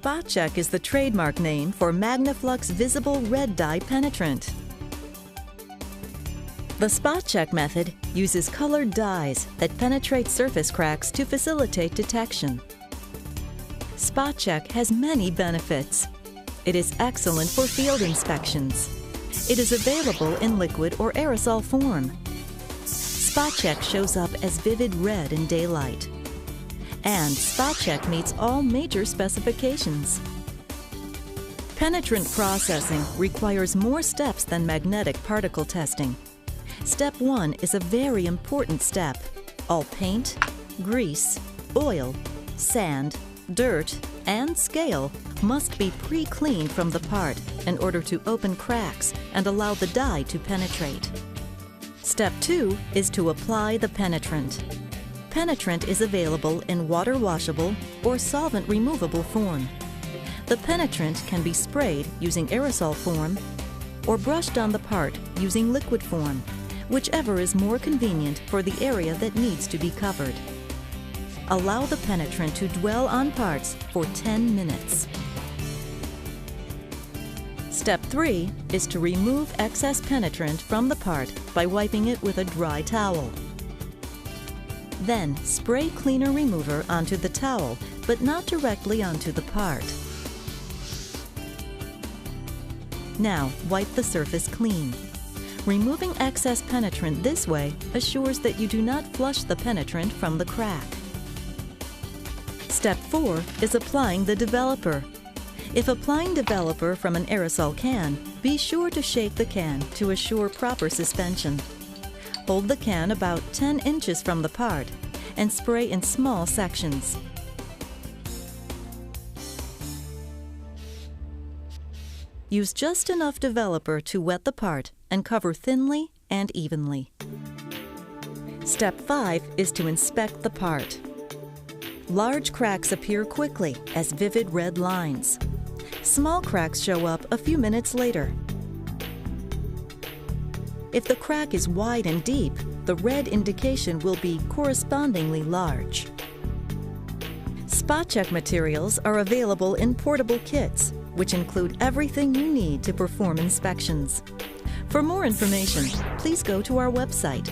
Spot Check is the trademark name for Magnaflux Visible Red Dye Penetrant. The Spot Check method uses colored dyes that penetrate surface cracks to facilitate detection. Spot Check has many benefits. It is excellent for field inspections. It is available in liquid or aerosol form. Spot Check shows up as vivid red in daylight. And Spot Check meets all major specifications. Penetrant processing requires more steps than magnetic particle testing. Step 1 is a very important step. All paint, grease, oil, sand, dirt, and scale must be pre-cleaned from the part in order to open cracks and allow the dye to penetrate. Step 2 is to apply the penetrant. Penetrant is available in water-washable or solvent-removable form. The penetrant can be sprayed using aerosol form or brushed on the part using liquid form, whichever is more convenient for the area that needs to be covered. Allow the penetrant to dwell on parts for 10 minutes. Step 3 is to remove excess penetrant from the part by wiping it with a dry towel. Then spray cleaner remover onto the towel, but not directly onto the part. Now wipe the surface clean. Removing excess penetrant this way assures that you do not flush the penetrant from the crack. Step 4 is applying the developer. If applying developer from an aerosol can, be sure to shake the can to assure proper suspension. Hold the can about 10 inches from the part and spray in small sections. Use just enough developer to wet the part and cover thinly and evenly. Step 5 is to inspect the part. Large cracks appear quickly as vivid red lines. Small cracks show up a few minutes later. If the crack is wide and deep, the red indication will be correspondingly large. Spot Check materials are available in portable kits, which include everything you need to perform inspections. For more information, please go to our website